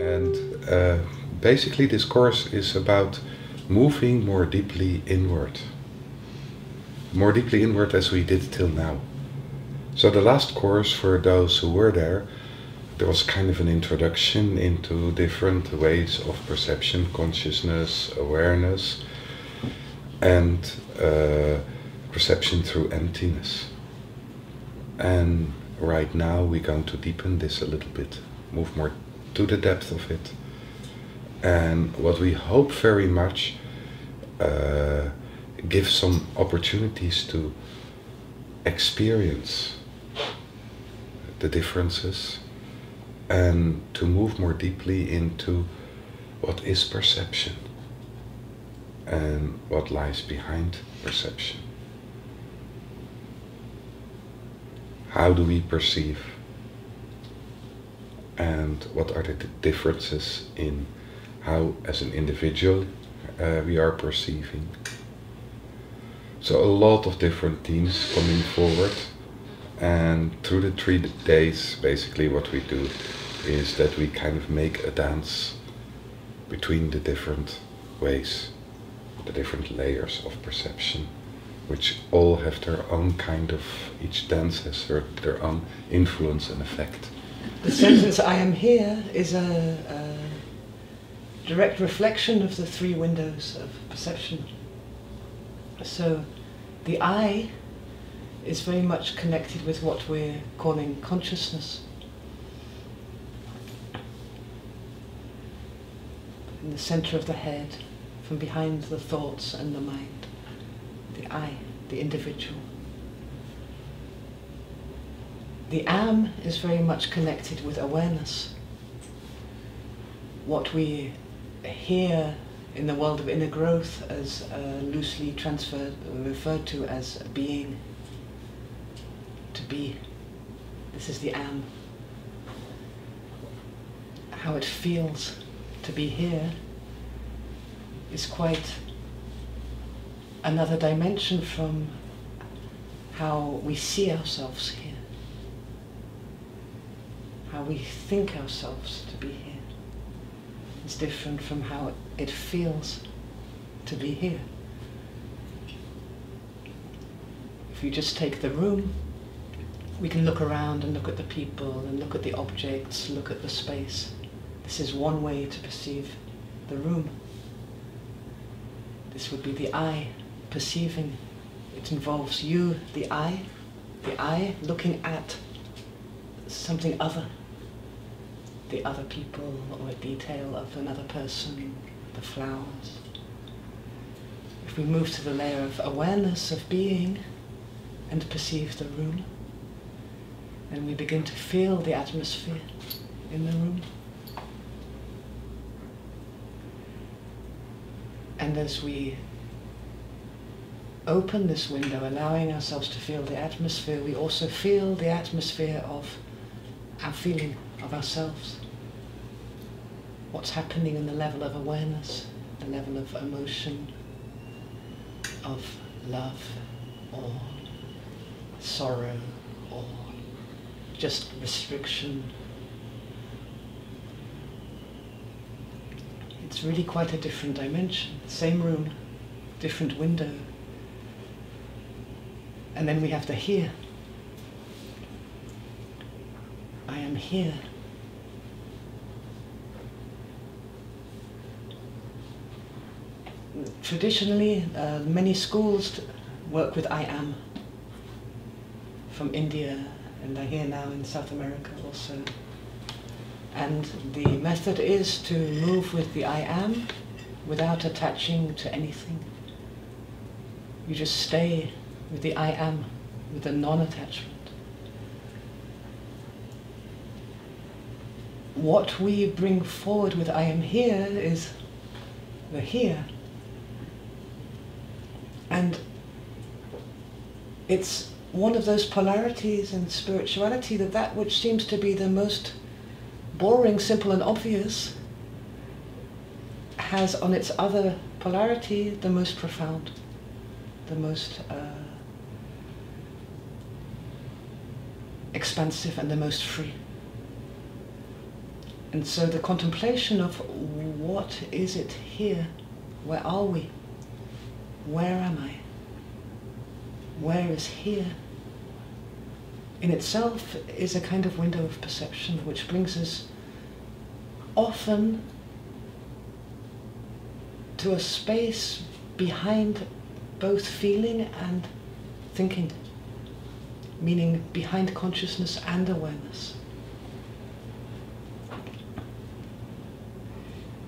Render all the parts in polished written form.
And basically this course is about moving more deeply inward. More deeply inward as we did till now. So the last course, for those who were there was kind of an introduction into different ways of perception, consciousness, awareness, and perception through emptiness. And right now we're going to deepen this a little bit, move more to the depth of it. And what we hope very much give some opportunities to experience the differences and to move more deeply into what is perception and what lies behind perception. How do we perceive? And what are the differences in how, as an individual, we are perceiving? So a lot of different themes coming forward, and through the 3 days, basically what we do is that we kind of make a dance between the different ways, the different layers of perception, which all have their own kind of, each dance has their own influence and effect. The sentence, "I am here," is a direct reflection of the 3 windows of perception. So the I is very much connected with what we're calling consciousness. In the center of the head, from behind the thoughts and the mind. The I, the individual. The am is very much connected with awareness. What we hear in the world of inner growth as loosely referred to as being, to be. This is the am. How it feels to be here is quite another dimension from how we see ourselves here, how we think ourselves to be here. It's different from how it feels to be here. If you just take the room, we can look around and look at the people and look at the objects, look at the space. This is one way to perceive the room. This would be the I perceiving. It involves you, the I looking at something other. The other people or a detail of another person, the flowers. If we move to the layer of awareness of being and perceive the room, and we begin to feel the atmosphere in the room. And as we open this window, allowing ourselves to feel the atmosphere, we also feel the atmosphere of our feeling of ourselves. What's happening in the level of awareness, the level of emotion, of love, or sorrow, or just restriction. It's really quite a different dimension. Same room, different window. And then we have to hear. I am here. Traditionally, many schools work with I am, from India, and I hear now in South America also. And the method is to move with the I am without attaching to anything. You just stay with the I am, with the non-attachment. What we bring forward with I am here is the here. And it's one of those polarities in spirituality that which seems to be the most boring, simple and obvious has on its other polarity the most profound, the most expansive and the most free. And so the contemplation of what is it here? Where are we? Where am I? Where is here? In itself is a kind of window of perception which brings us often to a space behind both feeling and thinking, meaning behind consciousness and awareness.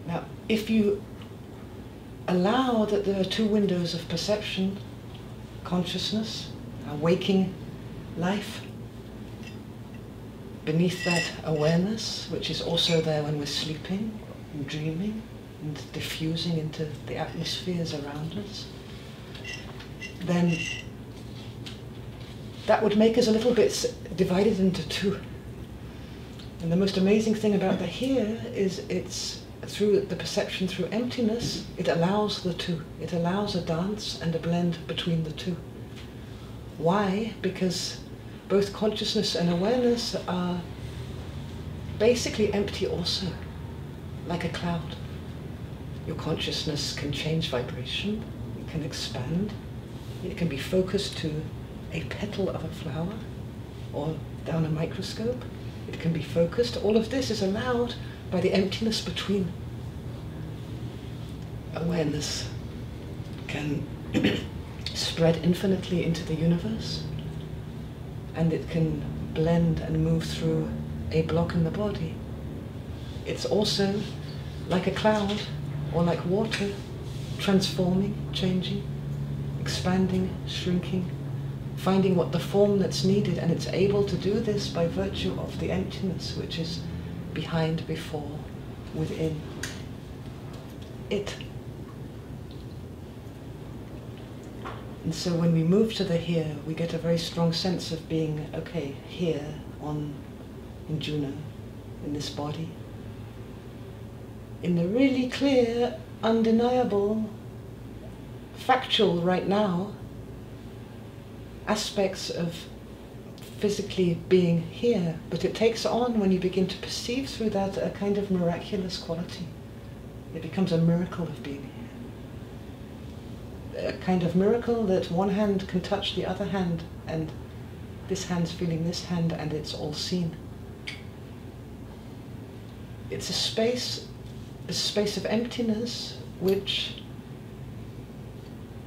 Now, if you allow that there are two windows of perception, consciousness, our waking life, beneath that awareness, which is also there when we're sleeping and dreaming and diffusing into the atmospheres around us, then that would make us a little bit divided into two. And the most amazing thing about the here is it's through the perception through emptiness, it allows the two. It allows a dance and a blend between the two. Why? Because both consciousness and awareness are basically empty also, like a cloud. Your consciousness can change vibration, it can expand, it can be focused to a petal of a flower or down a microscope. It can be focused. All of this is allowed by the emptiness between. Awareness can spread infinitely into the universe, and it can blend and move through a block in the body. It's also like a cloud or like water, transforming, changing, expanding, shrinking, finding what the form that's needed, and it's able to do this by virtue of the emptiness which is behind, before, within it. And so when we move to the here, we get a very strong sense of being, okay, here in Juneau, in this body, in the really clear, undeniable, factual right now aspects of physically being here, but it takes on, when you begin to perceive through that, a kind of miraculous quality. It becomes a miracle of being here. A kind of miracle that one hand can touch the other hand, and this hand's feeling this hand, and it's all seen. It's a space of emptiness which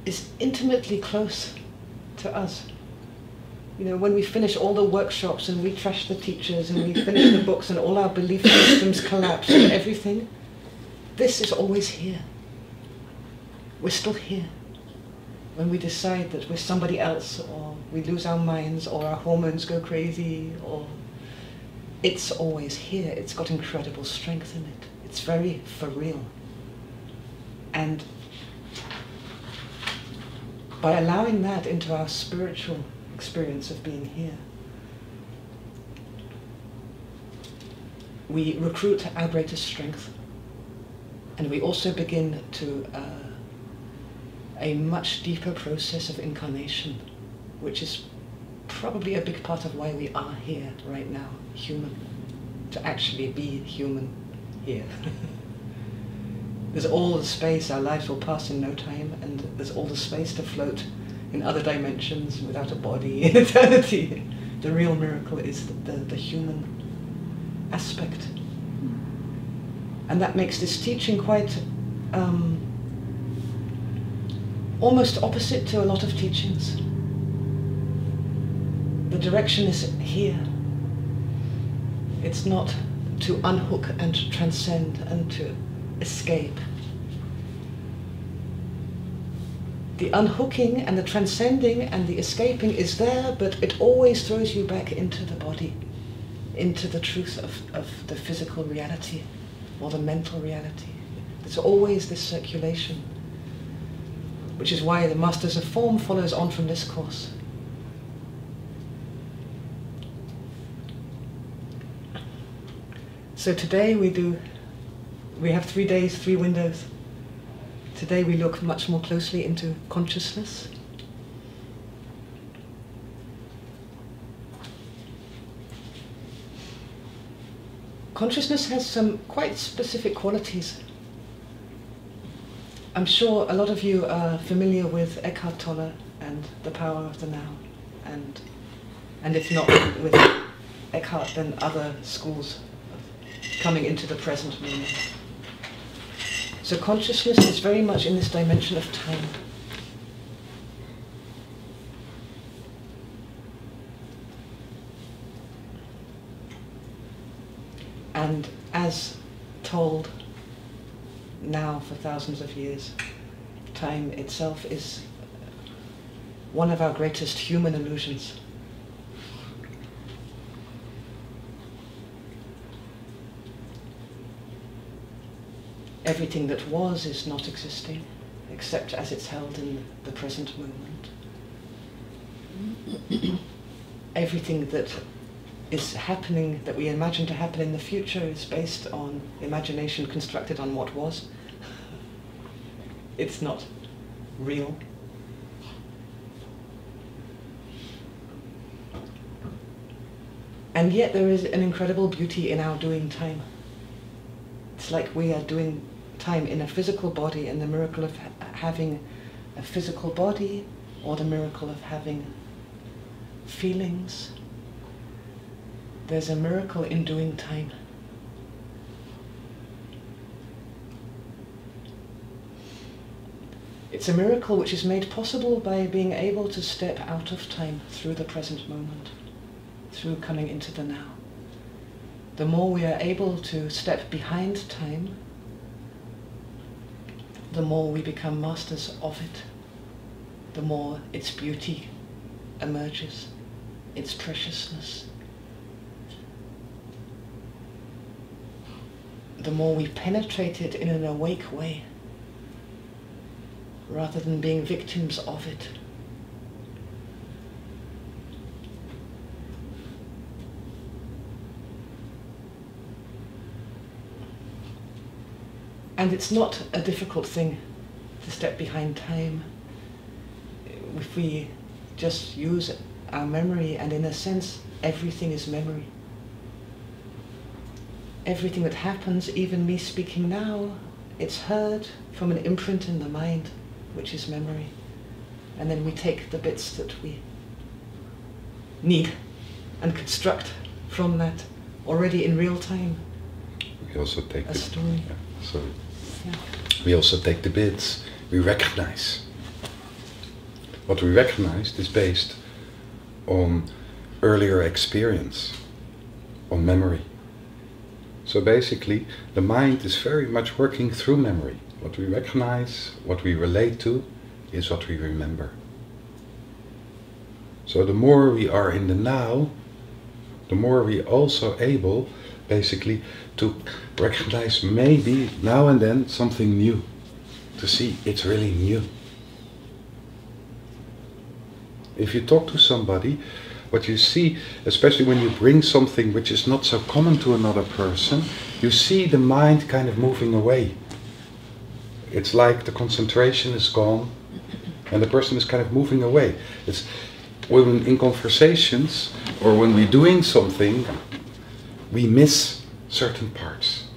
is intimately close to us. You know, when we finish all the workshops and we trash the teachers and we finish the books and all our belief systems collapse and everything, this is always here. We're still here. When we decide that we're somebody else, or we lose our minds, or our hormones go crazy, or it's always here. It's got incredible strength in it. It's very for real. And by allowing that into our spiritual experience of being here, we recruit our greatest strength, and we also begin to a much deeper process of incarnation, which is probably a big part of why we are here right now, human, to actually be human here. There's all the space, our lives will pass in no time, and there's all the space to float in other dimensions without a body in eternity. The real miracle is the human aspect. And that makes this teaching quite almost opposite to a lot of teachings. The direction is here. It's not to unhook and to transcend and to escape. The unhooking and the transcending and the escaping is there, but it always throws you back into the body, into the truth of the physical reality or the mental reality. There's always this circulation, which is why the Masters of Form follows on from this course. So today we have 3 days, 3 windows. Today we look much more closely into consciousness. consciousness has some quite specific qualities. I'm sure a lot of you are familiar with Eckhart Tolle and the power of the now, and if not with Eckhart, then other schools of coming into the present moment. So consciousness is very much in this dimension of time. And as told now for thousands of years, time itself is one of our greatest human illusions. Everything that was is not existing, except as it's held in the present moment. Everything that is happening, that we imagine to happen in the future, is based on imagination constructed on what was. It's not real. And yet there is an incredible beauty in our doing time. It's like we are doing time in a physical body, and the miracle of having a physical body, or the miracle of having feelings. There's a miracle in doing time. It's a miracle which is made possible by being able to step out of time through the present moment, through coming into the now. The more we are able to step behind time, the more we become masters of it, the more its beauty emerges, its preciousness. The more we penetrate it in an awake way, rather than being victims of it. And it's not a difficult thing to step behind time if we just use our memory, and in a sense, everything is memory. Everything that happens, even me speaking now, it's heard from an imprint in the mind, which is memory. And then we take the bits that we need and construct from that already in real time. We also take a story. We also take the bits we recognize. What we recognized is based on earlier experience, on memory. So basically, the mind is very much working through memory. What we recognize, what we relate to, is what we remember. So the more we are in the now, the more we also able, basically, to recognize maybe now and then something new. To see it's really new. If you talk to somebody, what you see, especially when you bring something which is not so common to another person, you see the mind kind of moving away. It's like the concentration is gone and the person is kind of moving away. It's when in conversations or when we're doing something, we miss certain parts.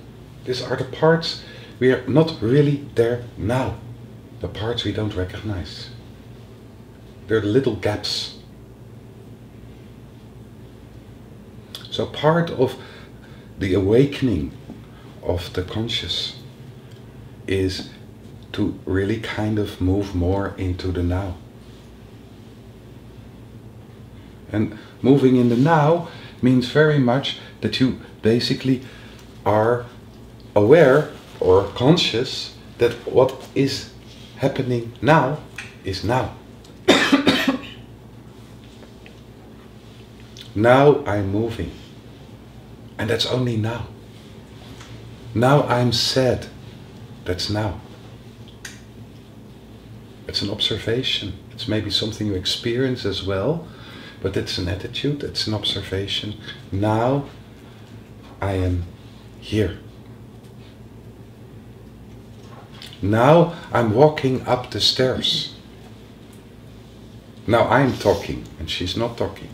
These are the parts we are not really there now. The parts we don't recognize. They're the little gaps. So part of the awakening of the conscious is to really kind of move more into the now. And moving in the now means very much that you basically are aware or conscious that what is happening now is now. Now I'm moving. And that's only now. Now I'm sad. That's now. It's an observation. It's maybe something you experience as well, but it's an attitude, it's an observation. Now I am here. Now I'm walking up the stairs. Now I'm talking and she's not talking.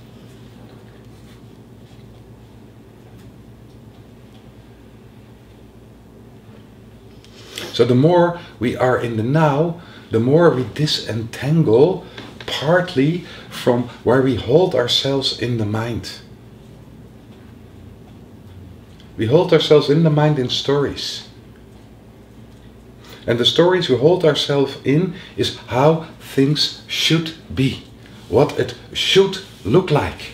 So the more we are in the now, the more we disentangle partly from where we hold ourselves in the mind. We hold ourselves in the mind in stories. And the stories we hold ourselves in is how things should be, what it should look like.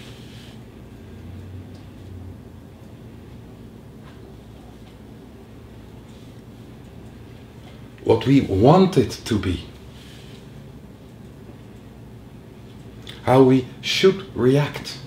What we want it to be. How we should react.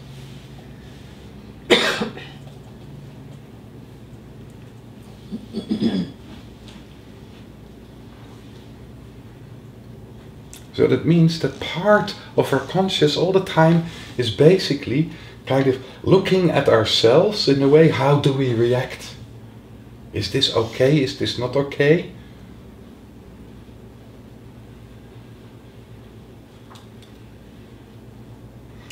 So that means that part of our conscious all the time is basically kind of looking at ourselves in a way, how do we react? Is this okay? Is this not okay?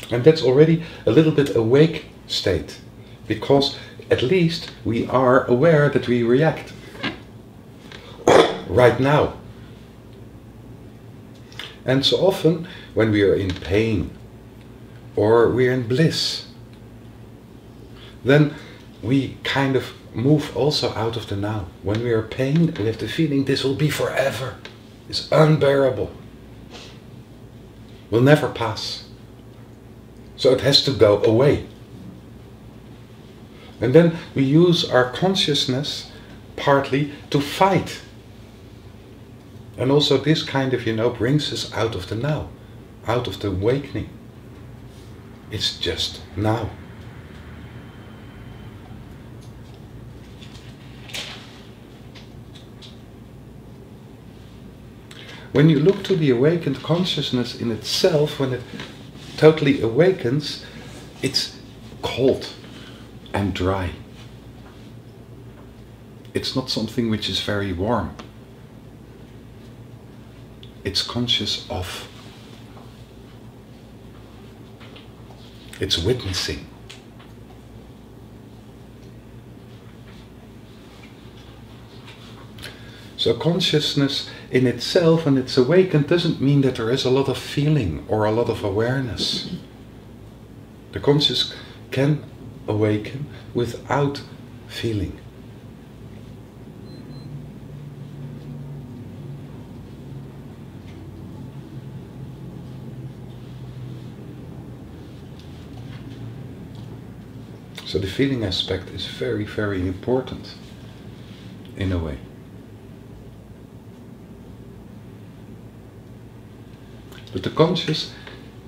And that's already a little bit awake state, because at least we are aware that we react right now. And so often when we are in pain or we're in bliss, then we kind of move also out of the now. When we are in pain, we have the feeling this will be forever. It's unbearable. Will never pass. So it has to go away. And then we use our consciousness partly to fight. And also this kind of, brings us out of the now, out of the awakening. It's just now. When you look to the awakened consciousness in itself, when it totally awakens, it's cold and dry. It's not something which is very warm. It's conscious of. It's witnessing. So consciousness in itself, when it's awakened, doesn't mean that there is a lot of feeling or a lot of awareness. The conscious can awaken without feeling. So the feeling aspect is very, very important in a way. But the conscious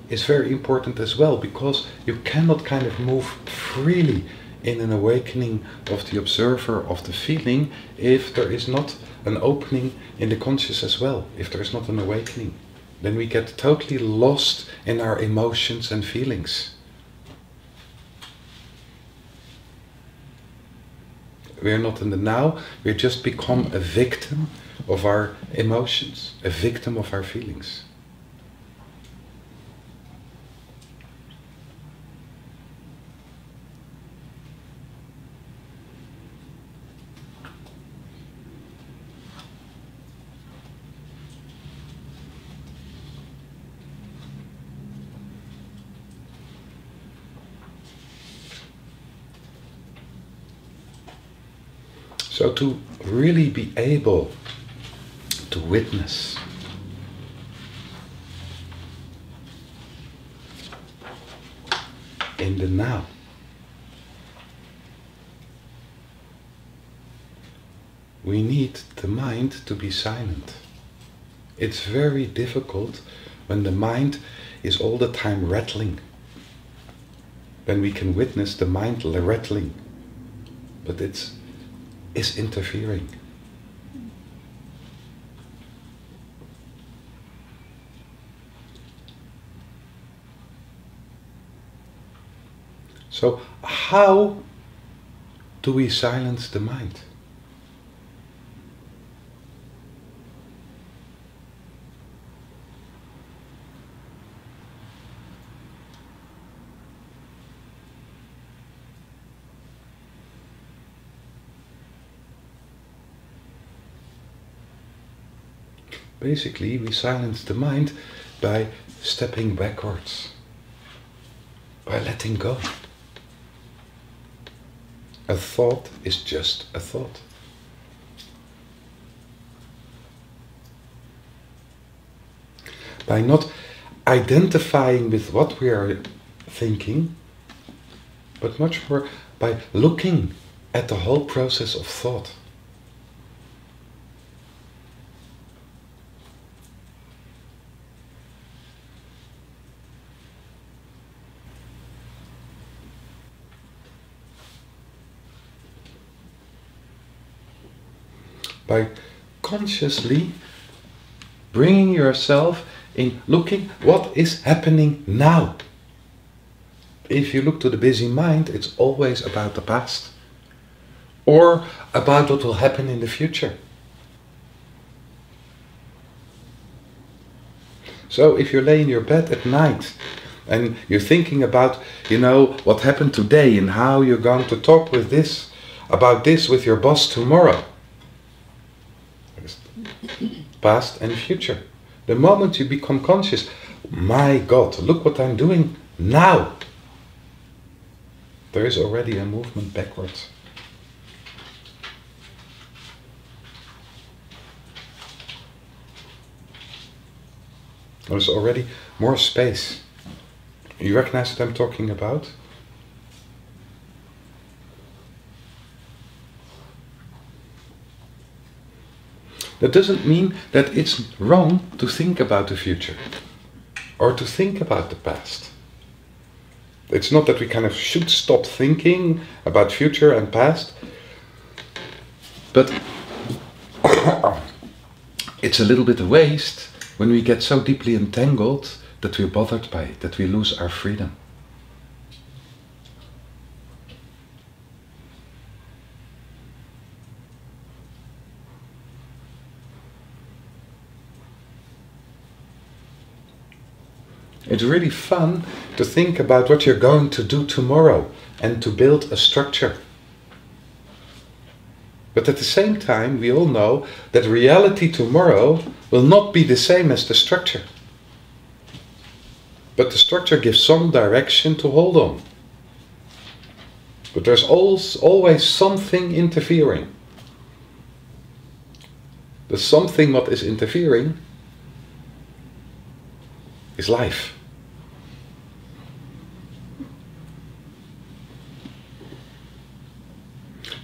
is very important as well, because you cannot kind of move freely in an awakening of the observer of the feeling if there is not an opening in the conscious as well, if there is not an awakening. Then we get totally lost in our emotions and feelings. We're not in the now, we just become a victim of our emotions, a victim of our feelings. So to really be able to witness in the now, we need the mind to be silent. It's very difficult when the mind is all the time rattling. Then we can witness the mind rattling, but it's interfering. So how do we silence the mind? Basically, we silence the mind by stepping backwards, by letting go. A thought is just a thought. By not identifying with what we are thinking, but much more by looking at the whole process of thought. By consciously bringing yourself in, looking what is happening now. If you look to the busy mind, it's always about the past or about what will happen in the future. So if you lay in your bed at night and you're thinking about, what happened today and how you're going to talk about this with your boss tomorrow. Past and future. The moment you become conscious, my God, look what I'm doing now. There is already a movement backwards. There's already more space. You recognize what I'm talking about? That doesn't mean that it's wrong to think about the future or to think about the past. It's not that we kind of should stop thinking about future and past, but it's a little bit a waste when we get so deeply entangled that we're bothered by it, that we lose our freedom. It's really fun to think about what you're going to do tomorrow and to build a structure. But at the same time, we all know that reality tomorrow will not be the same as the structure. But the structure gives some direction to hold on. But there's always something interfering. The something what is interfering is life.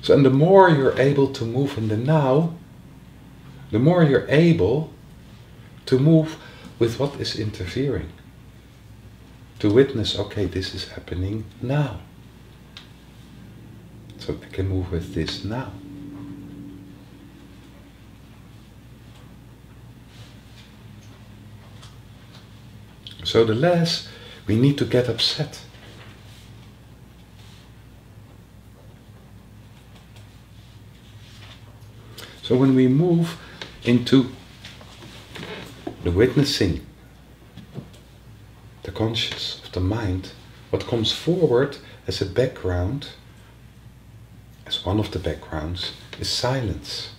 So, and the more you're able to move in the now, the more you're able to move with what is interfering. To witness, okay, this is happening now. So I can move with this now. So the less we need to get upset. So when we move into the witnessing, the conscious of the mind, what comes forward as a background, as one of the backgrounds, is silence.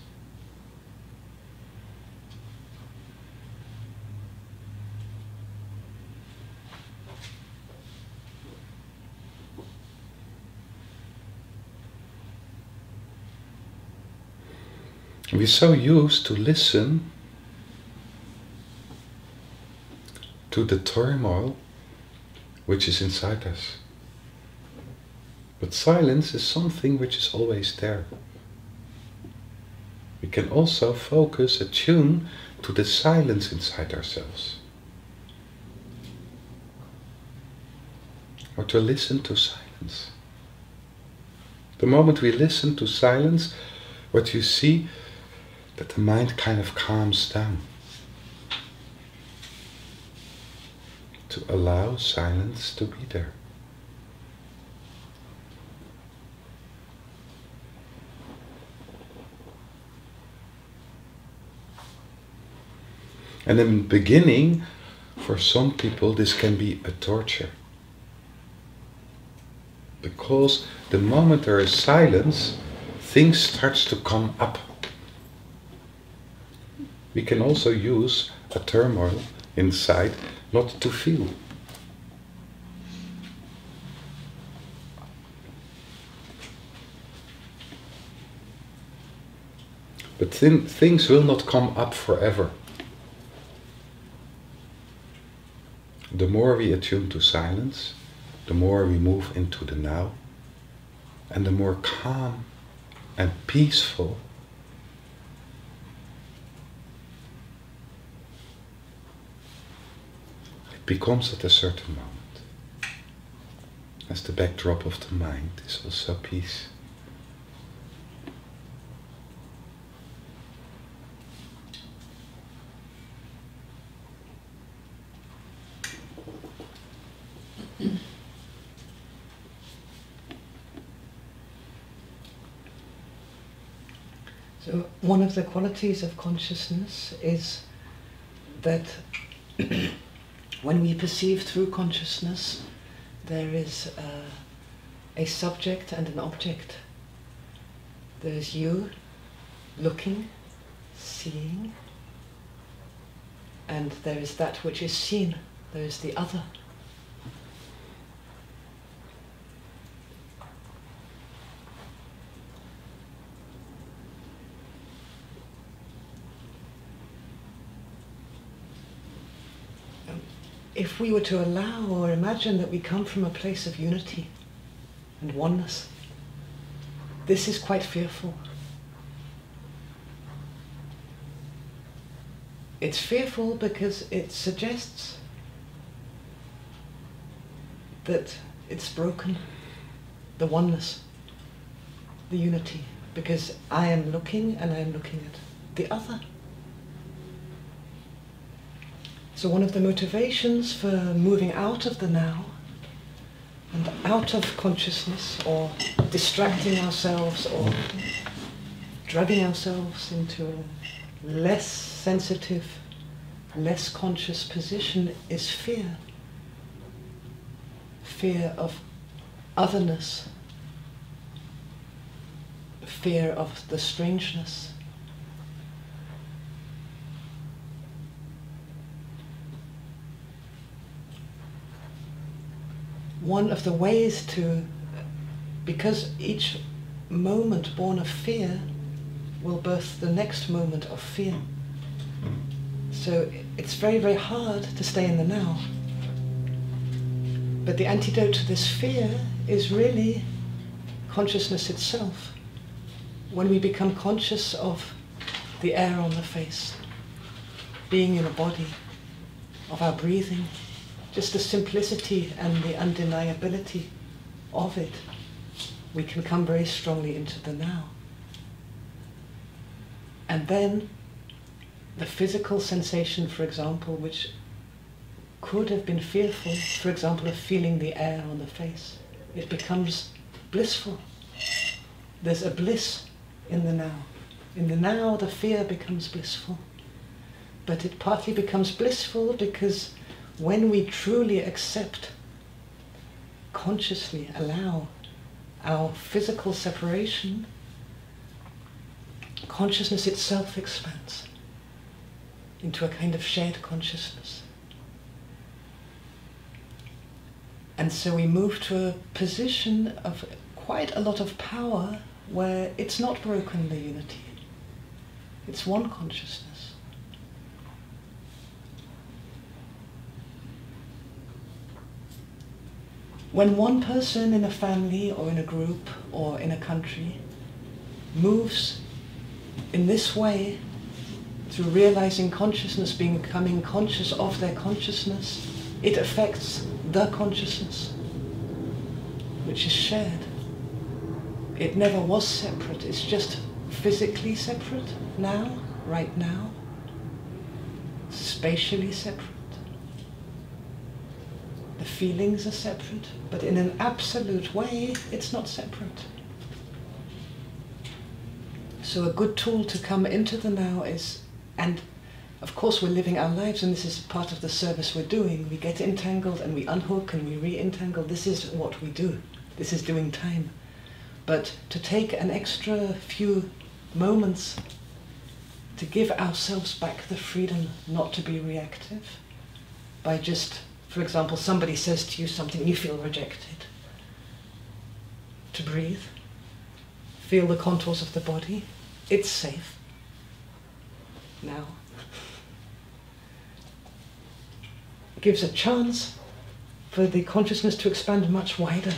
We're so used to listen to the turmoil which is inside us. But silence is something which is always there. We can also focus, attune to the silence inside ourselves. Or to listen to silence. The moment we listen to silence, what you see, that the mind kind of calms down. To allow silence to be there. And in the beginning, for some people, this can be a torture. Because the moment there is silence, things start to come up. We can also use a turmoil inside not to feel. But things will not come up forever. The more we attune to silence, the more we move into the now, and the more calm and peaceful it becomes at a certain moment, as the backdrop of the mind is also peace. So one of the qualities of consciousness is that when we perceive through consciousness, there is a subject and an object. There is you looking, seeing, and there is that which is seen. There is the other. If we were to allow or imagine that we come from a place of unity and oneness, this is quite fearful. It's fearful because it suggests that it's broken, the oneness, the unity, because I am looking and I am looking at the other. So one of the motivations for moving out of the now and out of consciousness, or distracting ourselves or dragging ourselves into a less sensitive, less conscious position, is fear. Fear of otherness, fear of the strangeness. One of the ways to, because each moment born of fear will birth the next moment of fear. So it's very, very hard to stay in the now. But the antidote to this fear is really consciousness itself. When we become conscious of the air on the face, being in a body, of our breathing, just the simplicity and the undeniability of it, we can come very strongly into the now. And then the physical sensation, for example, which could have been fearful, for example, of feeling the air on the face, it becomes blissful. There's a bliss in the now. In the now, the fear becomes blissful. But it partly becomes blissful because when we truly accept, consciously allow our physical separation, consciousness itself expands into a kind of shared consciousness. And so we move to a position of quite a lot of power where it's not broken, the unity. It's one consciousness. When one person in a family or in a group or in a country moves in this way, through realizing consciousness, becoming conscious of their consciousness, it affects the consciousness, which is shared. It never was separate, it's just physically separate now, right now, spatially separate. The feelings are separate, but in an absolute way, it's not separate. So a good tool to come into the now is, and of course we're living our lives, and this is part of the service we're doing. We get entangled and we unhook and we re-entangle. This is what we do. This is doing time. But to take an extra few moments to give ourselves back the freedom not to be reactive by just, for example, somebody says to you something, you feel rejected. To breathe, feel the contours of the body. It's safe now. It gives a chance for the consciousness to expand much wider,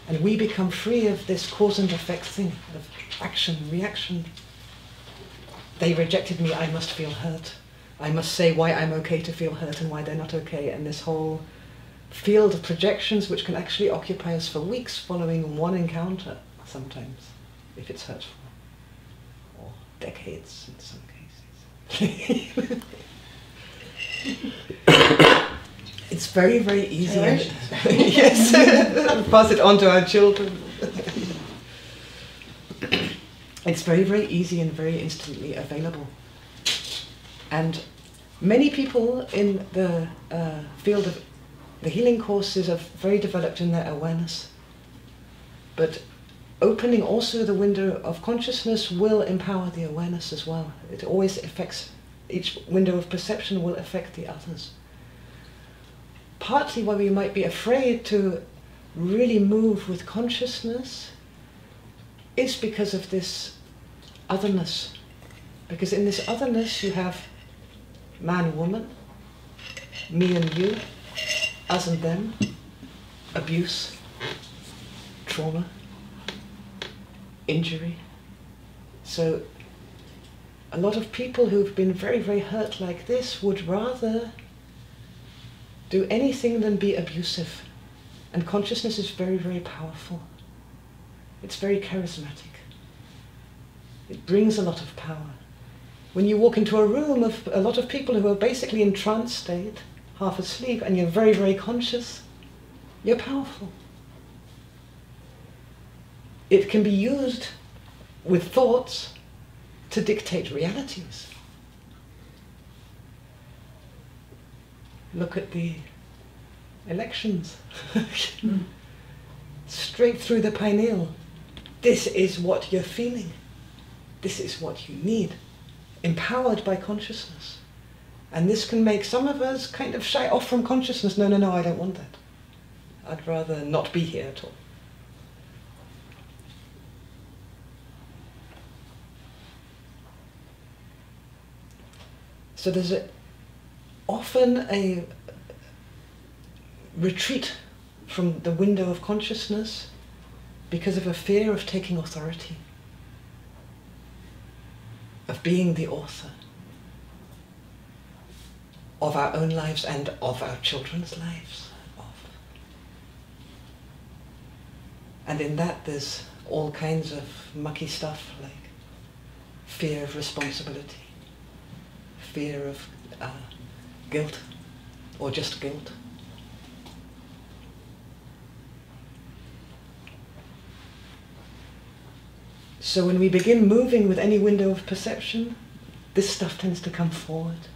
and we become free of this cause and effect thing, of action, reaction. They rejected me, I must feel hurt. I must say why I'm okay to feel hurt and why they're not okay, and this whole field of projections which can actually occupy us for weeks following one encounter, sometimes, if it's hurtful, or decades in some cases. It's very, very easy. Yes, pass it on to our children. It's very, very easy and very instantly available. And many people in the field of the healing courses are very developed in their awareness. But opening also the window of consciousness will empower the awareness as well. It always affects, each window of perception will affect the others. Partly why we might be afraid to really move with consciousness is because of this otherness. Because in this otherness you have man, woman, me and you, us and them, abuse, trauma, injury. So a lot of people who've been very, very hurt like this would rather do anything than be abusive. And consciousness is very, very powerful. It's very charismatic. It brings a lot of power. When you walk into a room of a lot of people who are basically in trance state, half asleep, and you're very, very conscious, you're powerful. It can be used with thoughts to dictate realities. Look at the elections. Straight through the pineal. This is what you're feeling. This is what you need. Empowered by consciousness. And this can make some of us kind of shy off from consciousness. No, no, no, I don't want that. I'd rather not be here at all. So there's often a retreat from the window of consciousness because of a fear of taking authority, of being the author of our own lives and of our children's lives. And in that there's all kinds of mucky stuff like fear of responsibility, fear of guilt, or just guilt. So when we begin moving with any window of perception, this stuff tends to come forward.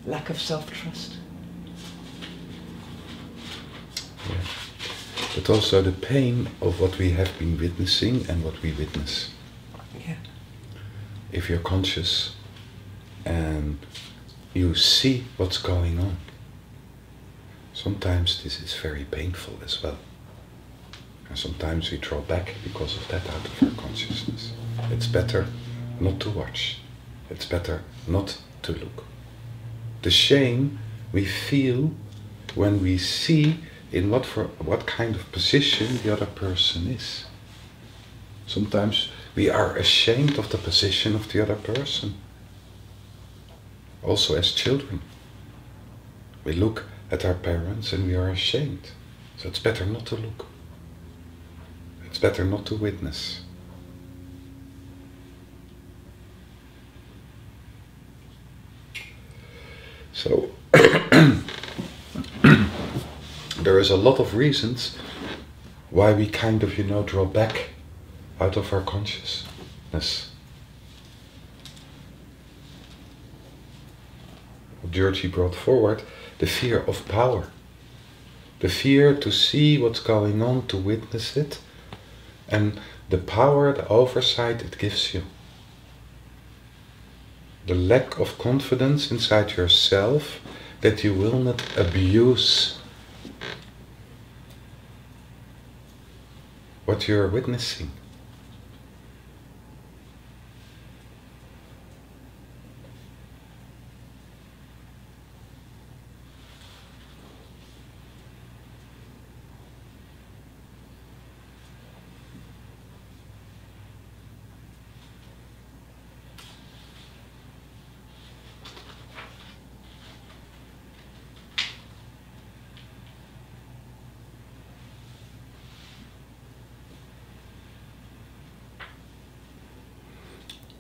Lack of self-trust. Yeah. But also the pain of what we have been witnessing and what we witness. Yeah. If you're conscious and you see what's going on, sometimes this is very painful as well. And sometimes we draw back because of that out of our consciousness. It's better not to watch. It's better not to look. The shame we feel when we see in what kind of position the other person is. Sometimes we are ashamed of the position of the other person. Also as children. We look at our parents and we are ashamed. So it's better not to look. It's better not to witness. So there is a lot of reasons why we kind of, draw back out of our consciousness. Georgi brought forward the fear of power. The fear to see what's going on, to witness it, and the power, the oversight it gives you. the lack of confidence inside yourself that you will not abuse what you're witnessing.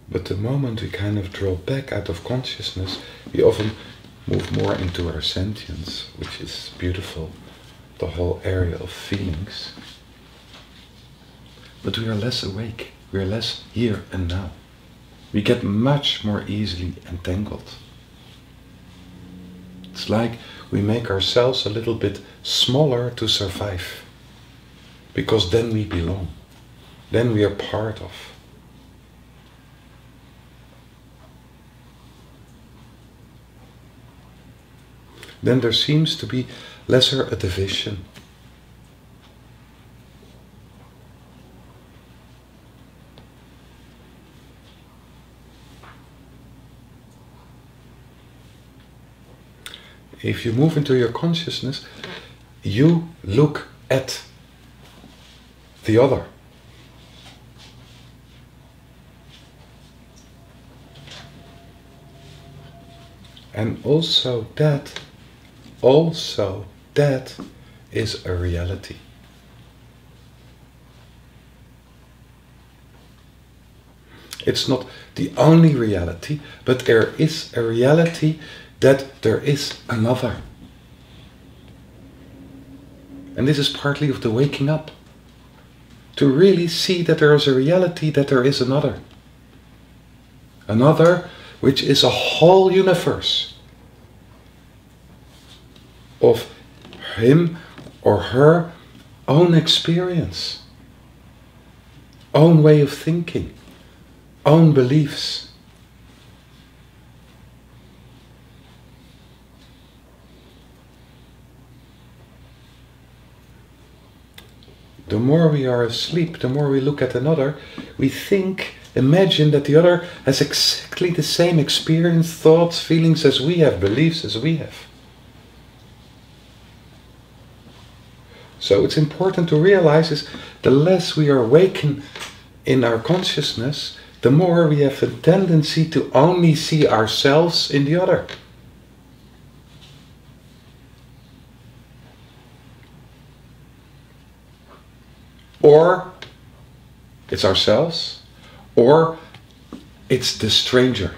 But the moment we kind of draw back out of consciousness, we often move more into our sentience, which is beautiful, the whole area of feelings. But we are less awake, we are less here and now. We get much more easily entangled. It's like we make ourselves a little bit smaller to survive, because then we belong, then we are part of. Then there seems to be lesser a division. If you move into your consciousness, you look at the other. And also that is a reality. It's not the only reality, but there is a reality that there is another. And this is partly of the waking up. To really see that there is a reality that there is another. Another which is a whole universe of him or her own experience, own way of thinking, own beliefs. The more we are asleep, the more we look at another, we think, imagine that the other has exactly the same experience, thoughts, feelings as we have, beliefs as we have. So it's important to realize is the less we are awakened in our consciousness, the more we have a tendency to only see ourselves in the other. Or it's ourselves, or it's the stranger.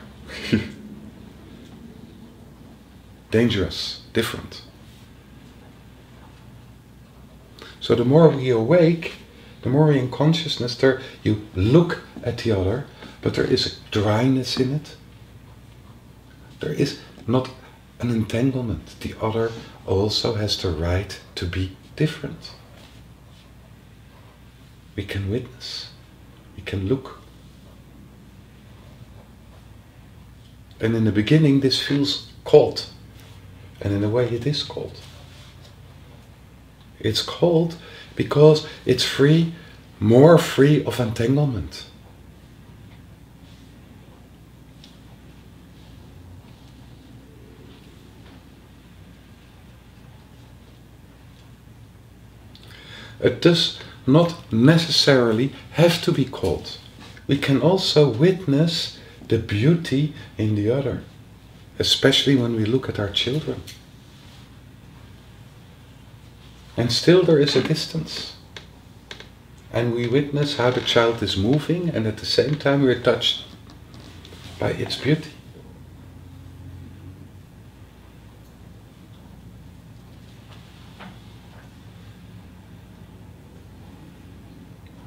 Dangerous, different. So the more we awake, the more we in consciousness, there you look at the other, but there is a dryness in it. There is not an entanglement. The other also has the right to be different. We can witness, we can look. And in the beginning this feels cold, and in a way it is cold. It's cold because it's free, more free of entanglement. It does not necessarily have to be cold. We can also witness the beauty in the other, especially when we look at our children. And still there is a distance. And we witness how the child is moving, and at the same time we are touched by its beauty.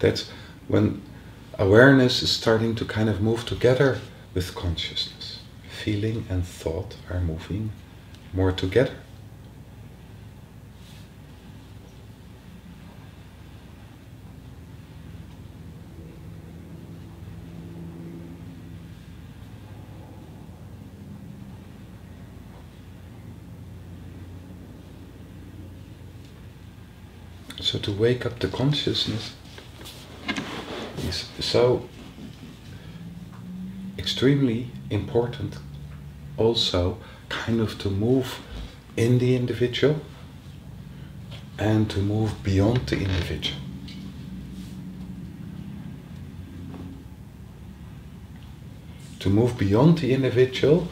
That's when awareness is starting to kind of move together with consciousness. Feeling and thought are moving more together. So to wake up the consciousness is so extremely important, also kind of to move in the individual and to move beyond the individual. To move beyond the individual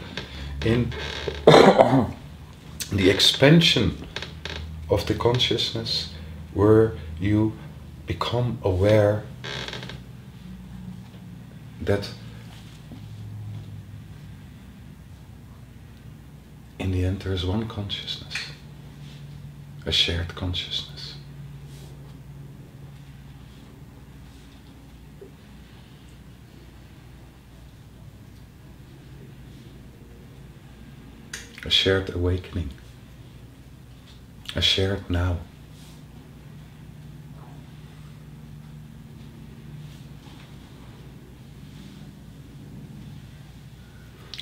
in the expansion of the consciousness, where you become aware that in the end there is one consciousness, a shared consciousness. A shared awakening, a shared now.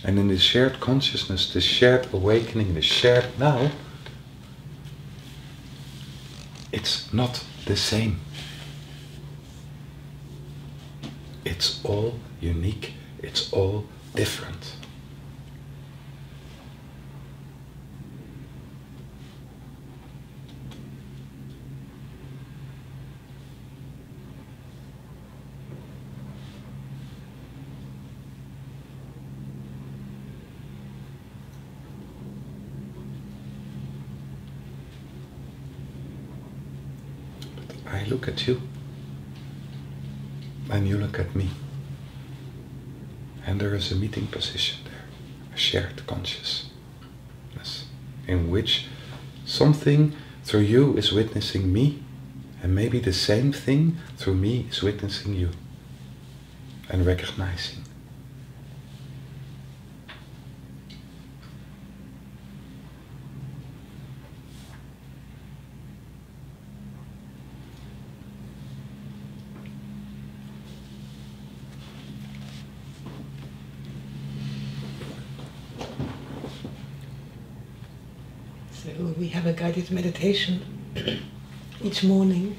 And in this shared consciousness, this shared awakening, this shared now, it's not the same. It's all unique, it's all different. I look at you, and you look at me, and there is a meeting position there, a shared consciousness, in which something through you is witnessing me, and maybe the same thing through me is witnessing you, and recognizing. So we have a guided meditation each morning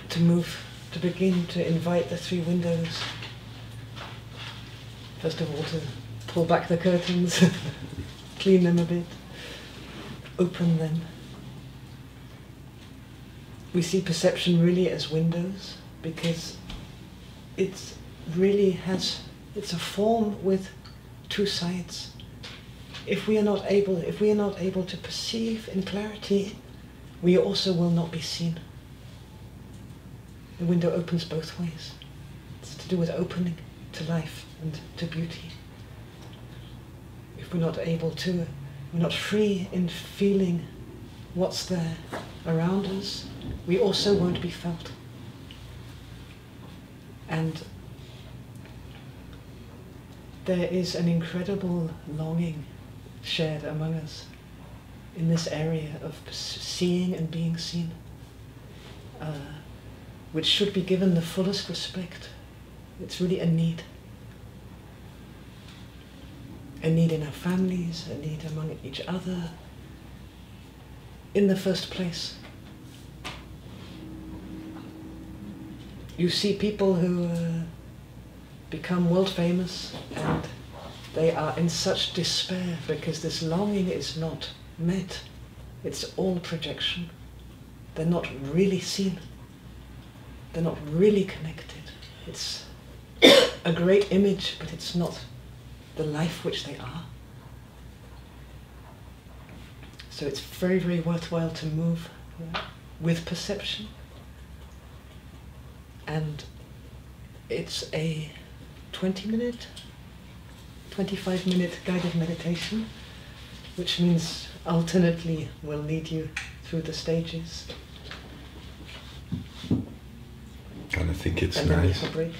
to begin to invite the three windows. First of all, to pull back the curtains, clean them a bit, open them. We see perception really as windows because it's a form with two sides. If we are not able to perceive in clarity, we also will not be seen. The window opens both ways. It's to do with opening to life and to beauty. If we're not free in feeling what's there around us, we also won't be felt. And there is an incredible longing shared among us in this area of seeing and being seen, which should be given the fullest respect. It's really a need. A need in our families, a need among each other, in the first place. You see people who become world famous and they are in such despair because this longing is not met. It's all projection. They're not really seen. They're not really connected. It's a great image, but it's not the life which they are. So it's very, very worthwhile to move with perception. And it's a 20-minute, 25-minute guided meditation, which means alternately we'll lead you through the stages. And I think it's and then we nice. have a break.